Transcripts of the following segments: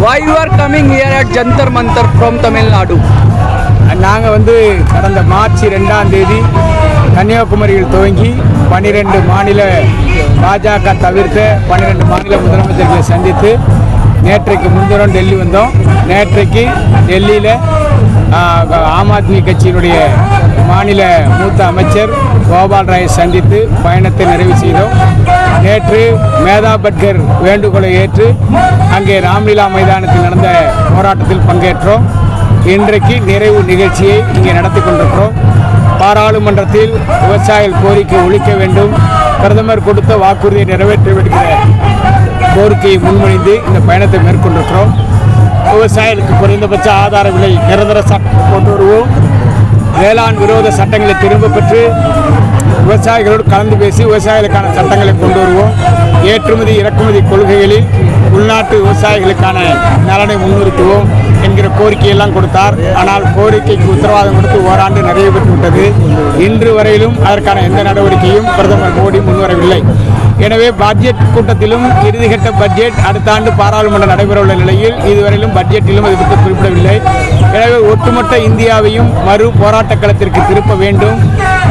Why you are coming here at Jantar Mantar from Tamil Nadu? நாங்கள் கடந்த March 2ஆம் தேதி கன்னியாகுமரியில் துவங்கி 12 மாநில பாஜக தவிர்த்த 12 மாநில முதலமைச்சர்களை சந்தித்து நேற்றைக்கு முன்தினம் டெல்லி வந்தோம். நேற்றைக்கு டெல்லியில் ஆம் ஆத்மி கட்சியினுடைய மாநில மூத்த அமைச்சர் கோபால் ராயை சந்தித்து பயணத்தை நிறைவு செய்தோம். நேற்று மேதா பட்கர் வேண்டுகோளை ஏற்று அங்கே ராம்லீலா மைதானத்தில் நடந்த போராட்டத்தில் பங்கேற்றோம். இன்றைக்கு நிறைவு நிகழ்ச்சியை இங்கே நடத்தி கொண்டிருக்கிறோம். பாராளுமன்றத்தில் விவசாயிகள் கோரிக்கை ஒழிக்க வேண்டும், பிரதமர் கொடுத்த வாக்குறுதியை நிறைவேற்ற வேண்டுகிற கோரிக்கையை முன்மொழிந்து இந்த பயணத்தை மேற்கொண்டிருக்கிறோம். விவசாயிகளுக்கு குறைந்தபட்ச ஆதார விலை நிரந்தர சட்டம் கொண்டு வருவோம். வேளாண் விரோத சட்டங்களை திரும்ப பெற்று விவசாயிகளோடு கலந்து பேசி விவசாயிகளுக்கான சட்டங்களை கொண்டு வருவோம். ஏற்றுமதி இறக்குமதி கொள்கைகளில் உள்நாட்டு விவசாயிகளுக்கான நலனை முன்னிறுத்துவோம் என்கிற கோரிக்கையெல்லாம் கொடுத்தார். ஆனால் கோரிக்கைக்கு உத்தரவாதம் கொடுத்து ஓராண்டு நிறைவு பெற்றுவிட்டது. இன்று வரையிலும் அதற்கான எந்த நடவடிக்கையும் பிரதமர் மோடி முன்வரவில்லை. எனவே பட்ஜெட் கூட்டத்திலும் இறுதிக்கட்ட பட்ஜெட் அடுத்த ஆண்டு பாராளுமன்றம் நடைபெறவுள்ள நிலையில் இதுவரையிலும் பட்ஜெட்டிலும் இது பற்றி குறிப்பிடவில்லை. எனவே ஒட்டுமொத்த இந்தியாவையும் மறு போராட்ட களத்திற்கு திருப்ப வேண்டும்,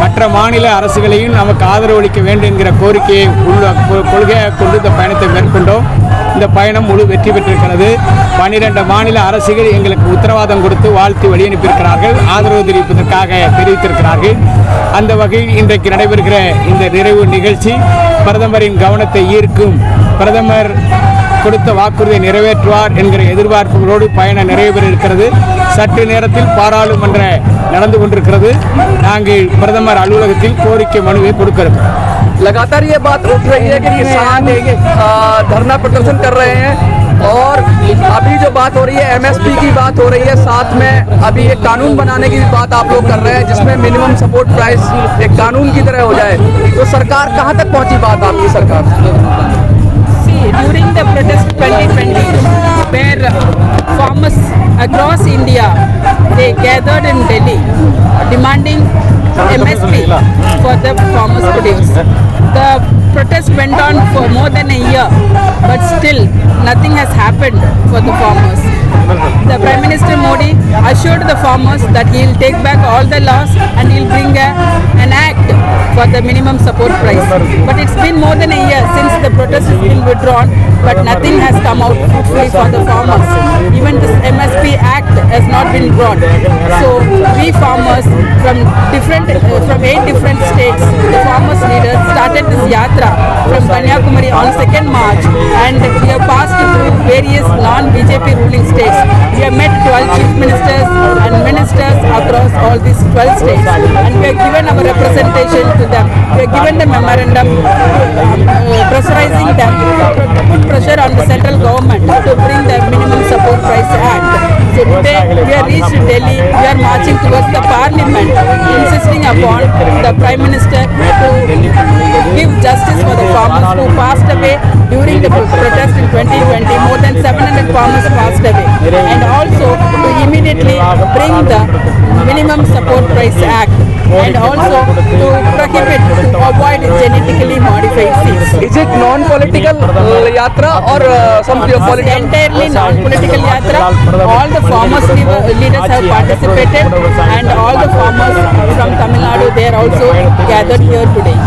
மற்ற மாநில அரசுகளையும் நமக்கு ஆதரவு அளிக்க வேண்டும் என்கிற கோரிக்கையை கொள்கையாக கொண்டு இந்த பயணத்தை மேற்கொண்டோம். இந்த பயணம் முழு வெற்றி பெற்றிருக்கிறது. 12 மாநில அரசுகள் எங்களுக்கு உத்தரவாதம் கொடுத்து வாழ்த்து வழியனுப்பியிருக்கிறார்கள், ஆதரவு தெரிவிப்பதற்காக தெரிவித்திருக்கிறார்கள். அந்த வகையில் இன்றைக்கு நடைபெறுகிற இந்த நிறைவு நிகழ்ச்சி பிரதமரின் கவனத்தை ஈர்க்கும். பிரதமர் கொடுத்த வாக்குறுதியை நிறைவேற்றுவார் என்கிற எதிர்பார்ப்புகளோடு பயணம் நிறைவு பெற இருக்கிறது. சற்று நேரத்தில் பாராளுமன்ற நடந்து கொண்டிருக்கிறது. நாங்கள் பிரதமர் அலுவலகத்தில் கோரிக்கை மனுவை கொடுக்க இருக்கிறோம். लगातार ये बात उठ रही है कि किसान धरना प्रदर्शन कर रहे हैं और अभी जो बात हो रही है MSP की बात हो रही है, साथ में अभी एक कानून बनाने की बात आप लोग कर रहे हैं जिसमें मिनिमम सपोर्ट प्राइस एक कानून की तरह हो जाए। तो सरकार कहां तक पहुंची बात आपकी सरकार? During the protest 2020, where farmers across India they gathered in Delhi demanding MSP for the farmers produce. The protest went on for more than a year, but still nothing has happened for the farmers. The Prime Minister Modi assured the farmers that he will take back all the laws and he will bring an act for the minimum support price. But it's been more than a year since the protest has been withdrawn, but nothing has come out fruitfully for the farmers. Even this MSP Act has not been brought. So we farmers from 8 different states, the farmers leaders started this yatra from Kanyakumari on 2nd March, and we have passed through various non-BJP ruling states. We have met 12 chief ministers and ministers across all these 12 states, and we have given our representation to them. We have given them memorandum pressurizing them to put pressure on the central government to bring the minimum support price act. So today we are reached Delhi, we are marching towards the parliament, insisting upon the Prime Minister to give justice for the farmers who passed away during the protest in 2020. More than 700 farmers passed away, and also to immediately bring the minimum support price act, and also to prohibit, to avoid genetically modified seeds. Is it non-political yatra or some political? Entirely non-political yatra. All the farmers leaders have participated, and all the farmers from Tamil Nadu, they are also gathered here today.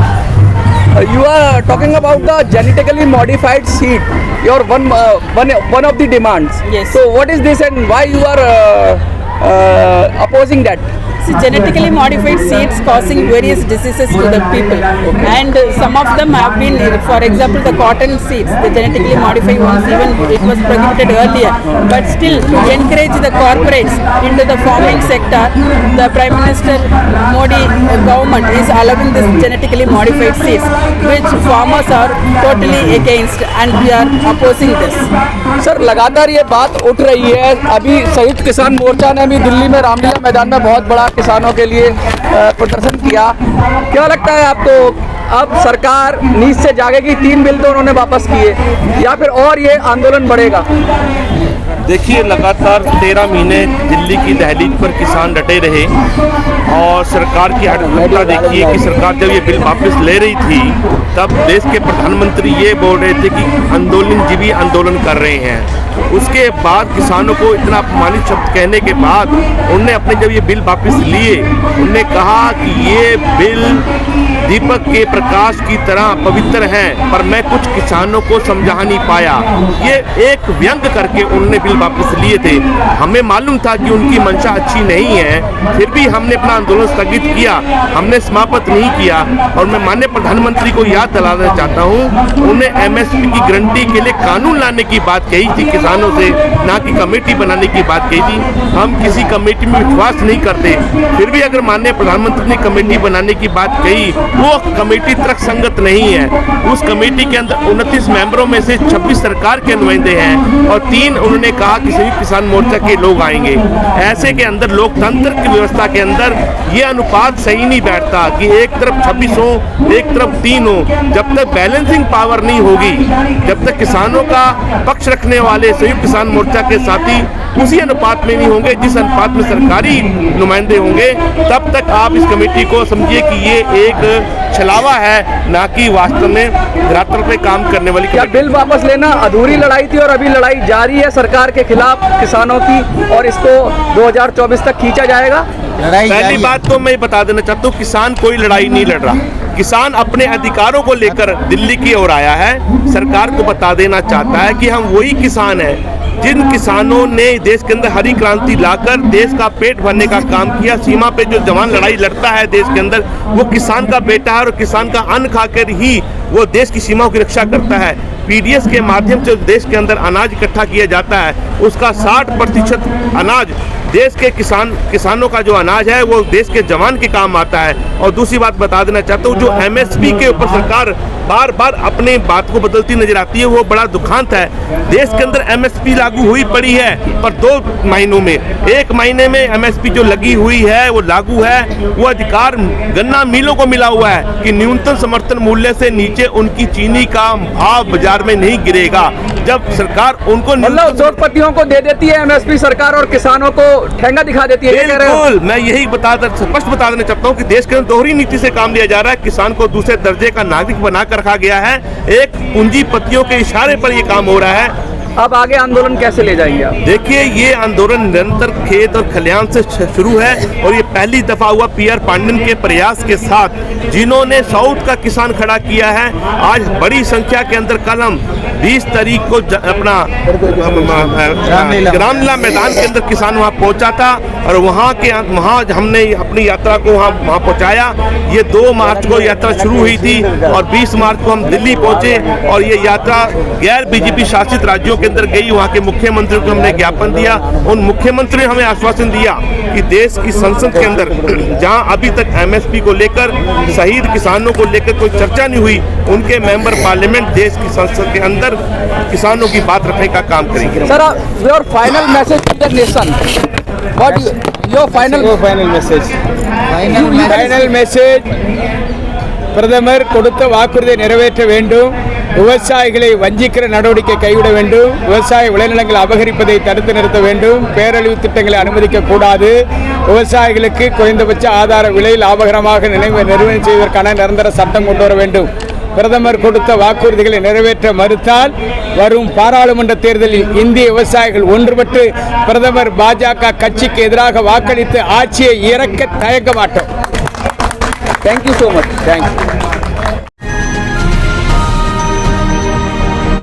You are talking about the genetically modified seed. Your one of the demands. Yes. So what is this and why you are opposing that? See, genetically modified seeds causing various diseases to the people, and some of them have been, for example, the cotton seeds, the genetically modified ones, even it was prohibited earlier, but still to encourage the corporates into the farming sector, the Prime Minister Modi government is allowing this genetically modified seeds, which farmers are totally against, and we are opposing this. Sir, लगातार ये बात उठ रही है. अभी संयुक्त किसान मोर्चा ने भी दिल्ली में रामलीला मैदान में बहुत बड़ा किसानों के लिए प्रदर्शन किया. क्या लगता है आपको, अब सरकार नींद से जागेगी? 3 बिल तो उन्होंने वापस किए, या फिर और ये आंदोलन बढ़ेगा? देखिए, लगातार 13 महीने दिल्ली की दहलीज पर किसान डटे रहे और सरकार की हठधर्मिता देखिए कि सरकार जब ये बिल वापस ले रही थी तब देश के प्रधानमंत्री ये बोल रहे थे कि आंदोलनजीवी आंदोलन कर रहे हैं। उसके बाद किसानों को इतना अपमानित शब्द कहने के बाद उन्होंने अपने जब ये बिल वापस लिए, उन्होंने कहा कि ये बिल दीपक के प्रकाश की तरह पवित्र हैं, पर मैं कुछ किसानों को समझा नहीं पाया। ये एक व्यंग करके उन्होंने बिल वापस लिए थे। हमें मालूम था कि उनकी मंशा अच्छी नहीं है, फिर भी हमने अपना आंदोलन स्थगित किया, हमने समाप्त नहीं किया। और मैं माननीय प्रधानमंत्री को याद दिलाना चाहता हूँ, उन्होंने MSP की गारंटी के लिए कानून लाने की बात कही थी किसानों से, ना कि कमेटी बनाने की बात कही थी। हम किसी कमेटी में विश्वास नहीं करते, फिर भी अगर माननीय प्रधानमंत्री ने कमेटी बनाने की बात कही, वो कमेटी तर्क संगत नहीं है। उस कमेटी के अंदर 29 मेंबरों में से 26 सरकार के नुमाइंदे हैं और 3 उन्होंने कहा कि संयुक्त किसान मोर्चा के लोग आएंगे। ऐसे के अंदर लोकतंत्र की व्यवस्था के अंदर ये अनुपात सही नहीं बैठता कि एक तरफ 26 हो, एक तरफ 3 हो। जब तक बैलेंसिंग पावर नहीं होगी, जब तक किसानों का पक्ष रखने वाले संयुक्त किसान मोर्चा के साथी उसी अनुपात में नहीं होंगे जिस अनुपात में सरकारी नुमाइंदे होंगे, तब तक आप इस कमेटी को समझिए कि ये एक छलावा है, ना कि वास्तव में धरातल पे काम करने वाली। क्या बिल वापस लेना अधूरी लड़ाई थी और अभी लड़ाई जारी है सरकार के खिलाफ किसानों की, और इसको 2024 तक खींचा जाएगा? पहली बात तो मैं बता देना चाहता हूँ, किसान कोई लड़ाई नहीं लड़ रहा। किसान अपने अधिकारों को लेकर दिल्ली की ओर आया है। सरकार को बता देना चाहता है कि हम वही किसान हैं जिन किसानों ने देश के अंदर हरी क्रांति लाकर देश का पेट भरने का काम किया। सीमा पे जो जवान लड़ाई लड़ता है देश के अंदर, वो किसान का बेटा है और किसान का अन्न खाकर ही वो देश की सीमाओं की रक्षा करता है। PDS के माध्यम से देश के अंदर अनाज इकट्ठा किया जाता है, उसका 60% अनाज देश के किसानों का जो अनाज है वो देश के जवान के काम आता है। और दूसरी बात बता देना चाहता हूँ, जो MSP के ऊपर सरकार बार बार अपने बात को बदलती नजर आती है, वो बड़ा दुखांत है। देश के अंदर MSP लागू हुई पड़ी है, पर 2 महीनों में, 1 महीने में MSP जो लगी हुई है वो लागू है। वो अधिकार गन्ना मिलों को मिला हुआ है कि न्यूनतम समर्थन मूल्य से नीचे उनकी चीनी का भाव बाजार में नहीं गिरेगा। जब सरकार उनको मतलब उद्योगपतियों को दे देती है MSP सरकार और किसानों को ठेंगा दिखा देती है। बिल्कुल, मैं यही स्पष्ट बता देना चाहता हूँ कि देश के अंदर दोहरी नीति से काम लिया जा रहा है। किसान को दूसरे दर्जे का नागरिक बनाकर रखा गया है। एक पूंजीपतियों के इशारे पर यह काम हो रहा है। अब आगे आंदोलन कैसे ले जाएंगे आप? देखिए, ये आंदोलन निरंतर खेत और खलिहान से शुरू है और ये पहली दफा हुआ PR पांडेन के प्रयास के साथ, जिन्होंने साउथ का किसान खड़ा किया है। आज बड़ी संख्या के अंदर कल हम 20 तारीख को अपना रामलीला मैदान के अंदर किसान वहाँ पहुँचा था और वहाँ हमने अपनी यात्रा को वहाँ पहुँचाया। ये 2 मार्च को यात्रा शुरू हुई थी और 20 मार्च को हम दिल्ली पहुँचे और ये यात्रा गैर BJP शासित राज्यों के अंदर गई। वहाँ के मुख्यमंत्री को हमने ज्ञापन दिया। उन मुख्यमंत्री ने हमें आश्वासन दिया कि देश की संसद के अंदर जहाँ अभी तक MSP को लेकर, शहीद किसानों को लेकर कोई चर्चा नहीं हुई, उनके मेंबर पार्लियामेंट देश की संसद के अंदर किसानों की बात रखने का काम करेंगे। Sir, your final message to the nation, what your final message? பிரதமர் கொடுத்த வாக்குறுதியை நிறைவேற்ற வேண்டும். விவசாயிகளை வஞ்சிக்கிற நடவடிக்கை கைவிட வேண்டும். விவசாய விளைநிலங்களை அபகரிப்பதை தடுத்து நிறுத்த வேண்டும். பேரழிவு திட்டங்களை அனுமதிக்க கூடாது. விவசாயிகளுக்கு குறைந்தபட்ச ஆதார விலை லாபகரமாக நிர்ணயம் செய்வதற்கான நிரந்தர சட்டம் கொண்டு வர வேண்டும். பிரதமர் கொடுத்த வாக்குறுதிகளை நிறைவேற்ற மறுத்தால் வரும் பாராளுமன்ற தேர்தலில் இந்திய விவசாயிகள் ஒன்றுபட்டு பிரதமர் பாஜக கட்சிக்கு எதிராக வாக்களித்து ஆட்சியை இறக்க தயங்க மாட்டோம். Thank you so much. Thank you.